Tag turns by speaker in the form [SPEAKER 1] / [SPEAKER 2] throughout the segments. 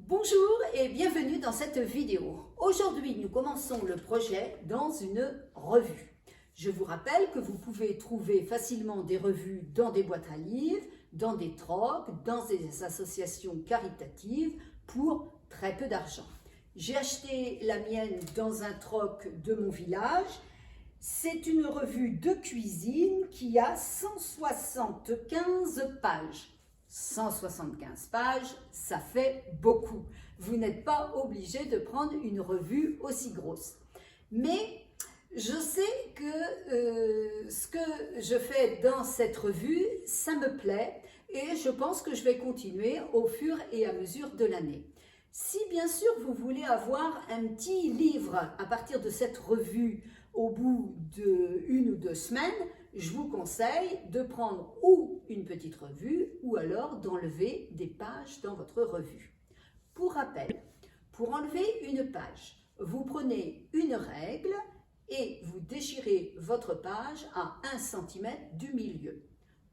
[SPEAKER 1] Bonjour et bienvenue dans cette vidéo. Aujourd'hui, nous commençons le projet dans une revue. Je vous rappelle que vous pouvez trouver facilement des revues dans des boîtes à livres, dans des trocs, dans des associations caritatives pour très peu d'argent. J'ai acheté la mienne dans un troc de mon village. C'est une revue de cuisine qui a 175 pages. 175 pages, ça fait beaucoup. Vous n'êtes pas obligé de prendre une revue aussi grosse. Mais je sais que ce que je fais dans cette revue, ça me plaît et je pense que je vais continuer au fur et à mesure de l'année. Si bien sûr vous voulez avoir un petit livre à partir de cette revue au bout d'1 ou 2 semaines, je vous conseille de prendre ou une petite revue ou alors d'enlever des pages dans votre revue. Pour rappel, pour enlever une page, vous prenez une règle et vous déchirez votre page à 1 cm du milieu.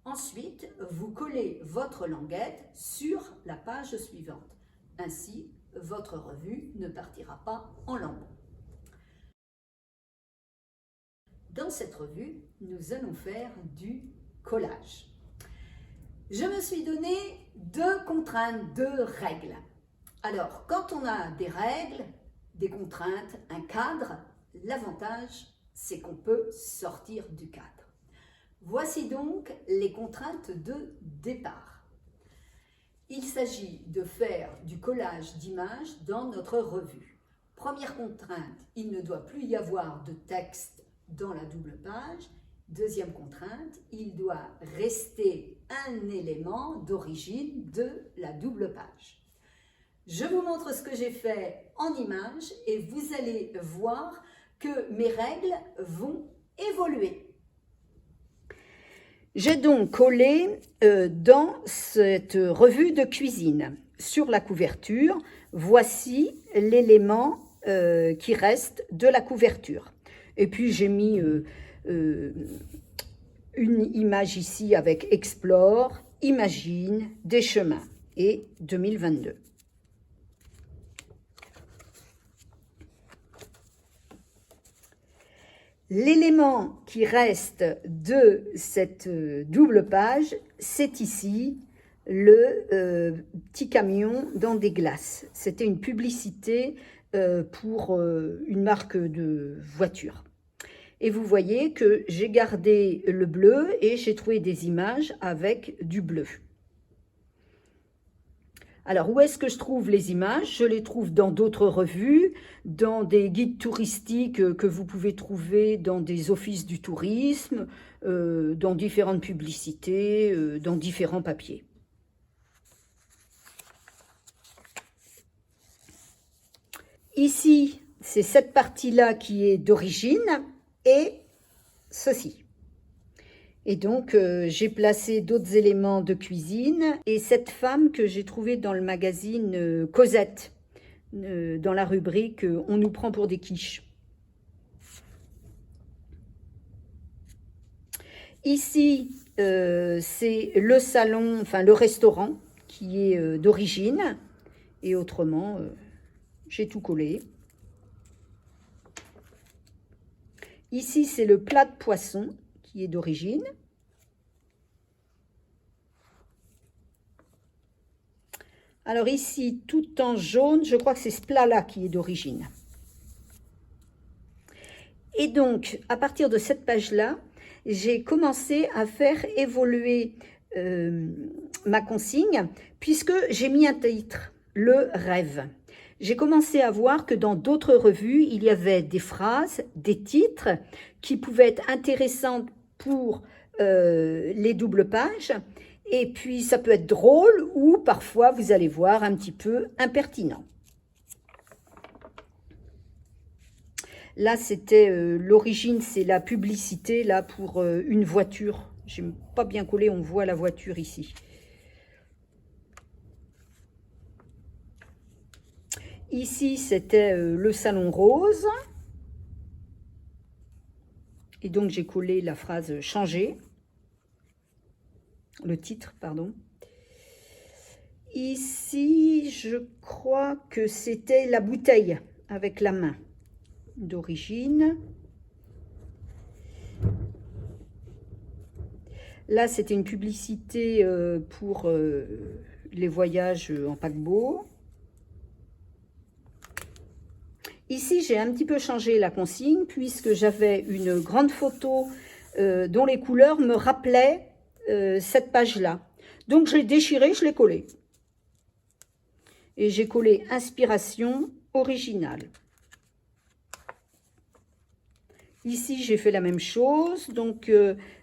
[SPEAKER 1] Ensuite, vous collez votre languette sur la page suivante. Ainsi, votre revue ne partira pas en lambeaux. Dans cette revue, nous allons faire du collage. Je me suis donné 2 contraintes, 2 règles. Alors, quand on a des règles, des contraintes, un cadre, l'avantage, c'est qu'on peut sortir du cadre. Voici donc les contraintes de départ. Il s'agit de faire du collage d'images dans notre revue. Première contrainte, il ne doit plus y avoir de texte dans la double page. Deuxième contrainte, il doit rester un élément d'origine de la double page. Je vous montre ce que j'ai fait en images et vous allez voir que mes règles vont évoluer. J'ai donc collé dans cette revue de cuisine, sur la couverture, voici l'élément qui reste de la couverture. Et puis j'ai mis une image ici avec Explore, Imagine, des chemins et 2022. L'élément qui reste de cette double page, c'est ici le petit camion dans des glaces. C'était une publicité pour une marque de voiture. Et vous voyez que j'ai gardé le bleu et j'ai trouvé des images avec du bleu. Alors, où est-ce que je trouve les images? Je les trouve dans d'autres revues, dans des guides touristiques que vous pouvez trouver dans des offices du tourisme, dans différentes publicités, dans différents papiers. Ici, c'est cette partie-là qui est d'origine et ceci. Et donc, j'ai placé d'autres éléments de cuisine et cette femme que j'ai trouvée dans le magazine Cosette, dans la rubrique « On nous prend pour des quiches ». Ici, c'est le salon, enfin le restaurant qui est d'origine et autrement, j'ai tout collé. Ici, c'est le plat de poisson qui est d'origine. Alors ici, tout en jaune, je crois que c'est ce plat-là qui est d'origine. Et donc, à partir de cette page-là, j'ai commencé à faire évoluer ma consigne, puisque j'ai mis un titre, le rêve. J'ai commencé à voir que dans d'autres revues, il y avait des phrases, des titres qui pouvaient être intéressants pour les doubles pages. Et puis, ça peut être drôle ou parfois, vous allez voir, un petit peu impertinent. Là, c'était l'origine, c'est la publicité là pour une voiture. Je n'ai pas bien collé, on voit la voiture ici. Ici, c'était le salon rose. Et donc, j'ai collé la phrase « changer ». Le titre, pardon.
[SPEAKER 2] Ici, je crois que c'était la bouteille avec la main d'origine. Là, c'était une publicité pour les voyages en paquebot. Ici, j'ai un petit peu changé la consigne puisque j'avais une grande photo dont les couleurs me rappelaient cette page-là. Donc, je l'ai déchirée, je l'ai collée. Et j'ai collé inspiration originale. Ici, j'ai fait la même chose. Donc,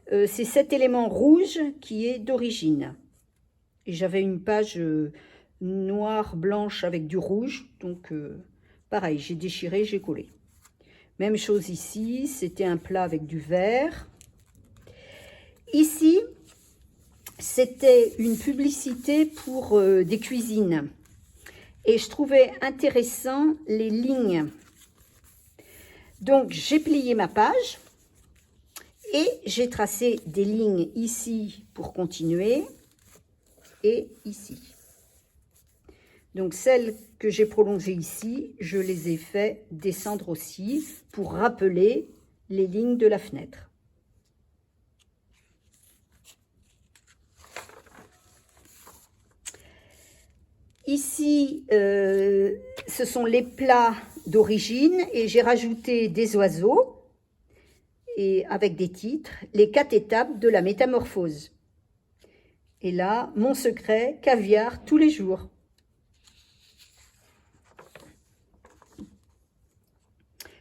[SPEAKER 2] c'est cet élément rouge qui est d'origine. Et j'avais une page noire, blanche avec du rouge. Donc, pareil, j'ai déchiré, j'ai collé. Même chose ici, c'était un plat avec du vert. Ici, c'était une publicité pour des cuisines. Et je trouvais intéressant les lignes. Donc, j'ai plié ma page et j'ai tracé des lignes ici pour continuer et ici. Donc, celles que j'ai prolongées ici, je les ai fait descendre aussi pour rappeler les lignes de la fenêtre. Ici, ce sont les plats d'origine et j'ai rajouté des oiseaux et avec des titres, les 4 étapes de la métamorphose. Et là, mon secret, caviar tous les jours.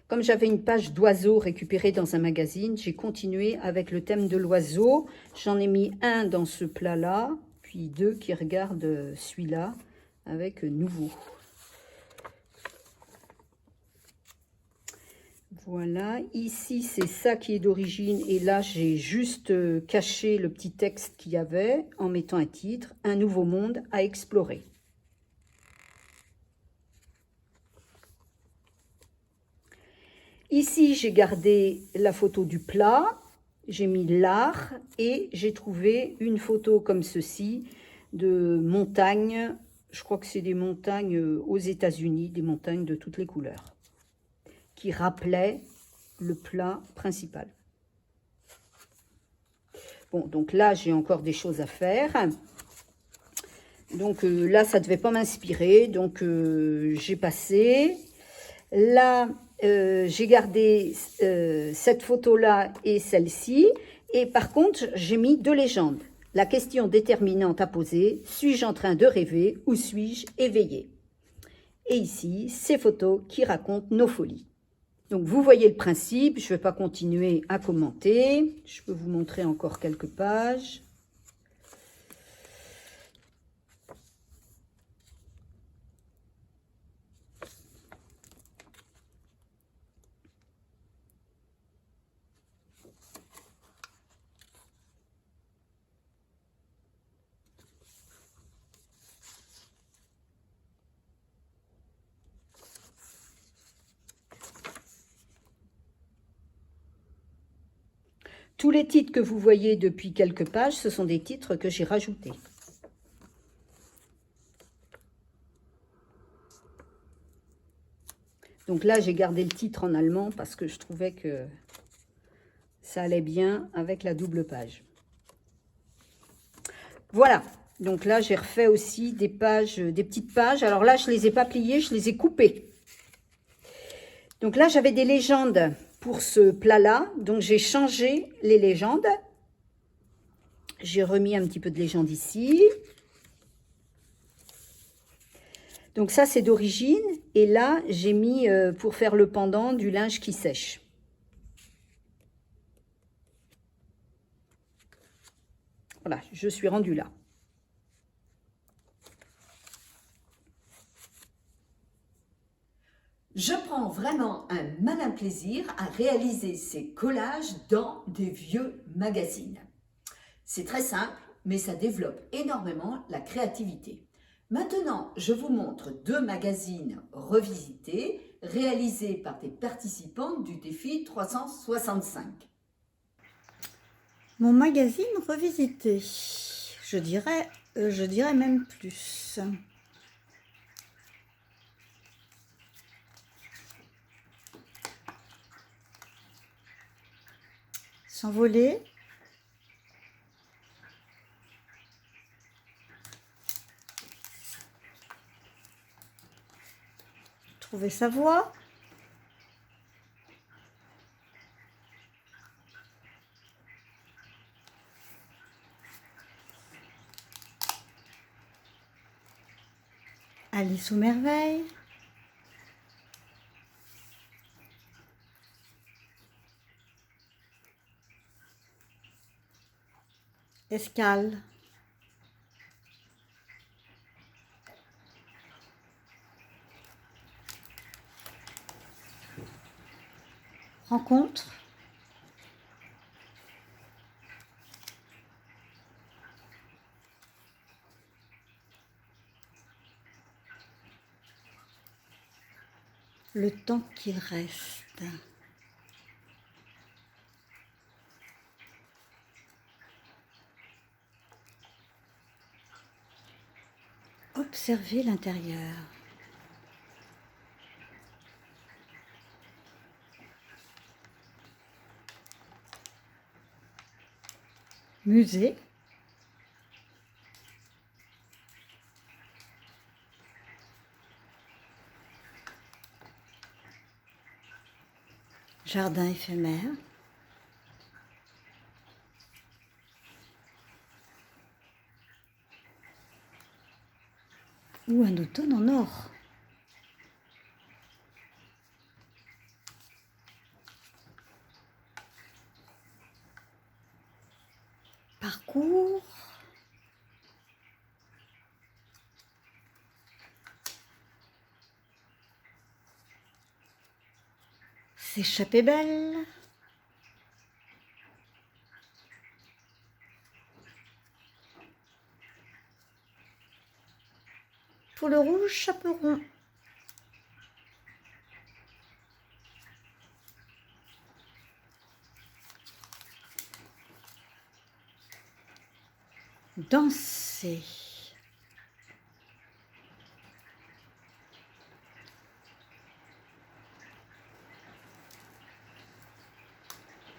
[SPEAKER 2] Comme j'avais une page d'oiseaux récupérée dans un magazine, j'ai continué avec le thème de l'oiseau. J'en ai mis un dans ce plat-là, puis 2 qui regardent celui-là avec nouveau. Voilà, ici c'est ça qui est d'origine et là j'ai juste caché le petit texte qu'il y avait en mettant un titre, un nouveau monde à explorer. Ici j'ai gardé la photo du plat, j'ai mis l'art et j'ai trouvé une photo comme ceci de montagnes. Je crois que c'est des montagnes aux États-Unis, des montagnes de toutes les couleurs, qui rappelaient le plat principal. Bon, donc là, j'ai encore des choses à faire. Donc là, ça ne devait pas m'inspirer, donc j'ai passé. Là, j'ai gardé cette photo-là et celle-ci. Et par contre, j'ai mis 2 légendes. La question déterminante à poser, suis-je en train de rêver ou suis-je éveillé? Et ici, ces photos qui racontent nos folies. Donc, vous voyez le principe, je ne vais pas continuer à commenter. Je peux vous montrer encore quelques pages. Tous les titres que vous voyez depuis quelques pages, ce sont des titres que j'ai rajoutés. Donc là, j'ai gardé le titre en allemand parce que je trouvais que ça allait bien avec la double page. Voilà. Donc là, j'ai refait aussi des pages, des petites pages. Alors là, je ne les ai pas pliées, je les ai coupées. Donc là, j'avais des légendes pour ce plat-là. Donc, j'ai changé les légendes. J'ai remis un petit peu de légende ici. Donc ça, c'est d'origine. Et là, j'ai mis, pour faire le pendant, du linge qui sèche. Voilà, je suis rendue là.
[SPEAKER 1] Je prends vraiment un malin plaisir à réaliser ces collages dans des vieux magazines. C'est très simple, mais ça développe énormément la créativité. Maintenant, je vous montre 2 magazines revisités, réalisés par des participantes du défi 365.
[SPEAKER 3] Mon magazine revisité, je dirais Je dirais même plus. S'envoler. Trouver sa voie. Alice aux merveilles. Escale. Rencontre. Le temps qu'il reste. Observer l'intérieur. Musée. Jardin éphémère. Ou un automne en or. Parcours. S'échapper belle. Pour le rouge, chaperon. Danser.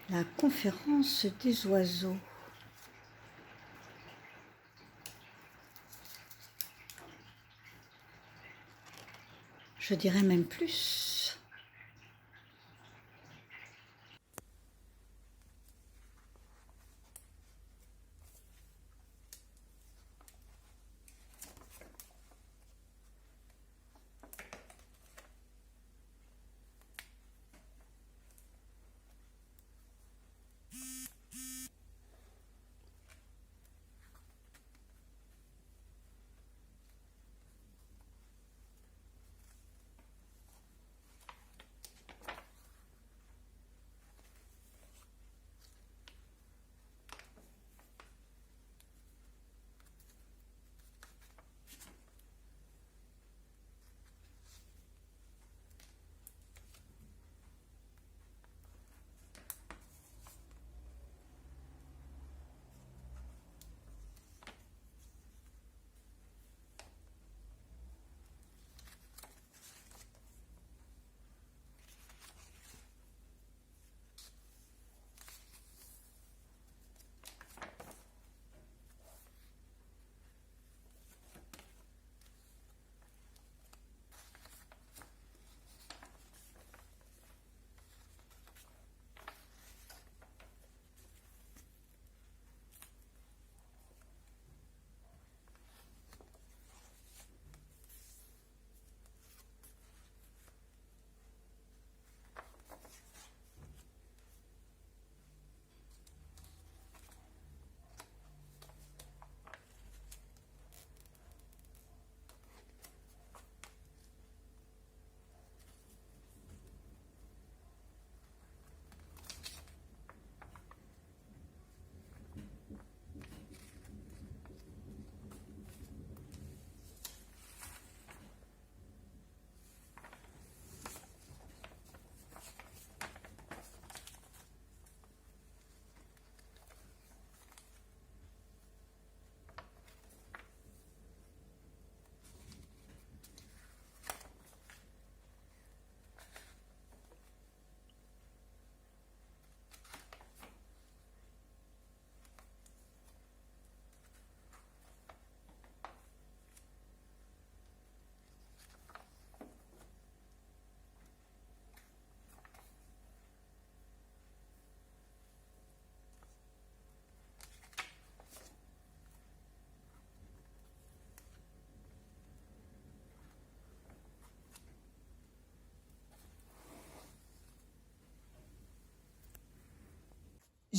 [SPEAKER 3] La conférence des oiseaux. Je dirais même plus.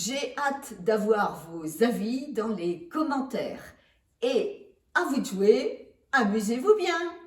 [SPEAKER 1] J'ai hâte d'avoir vos avis dans les commentaires. Et à vous de jouer, amusez-vous bien!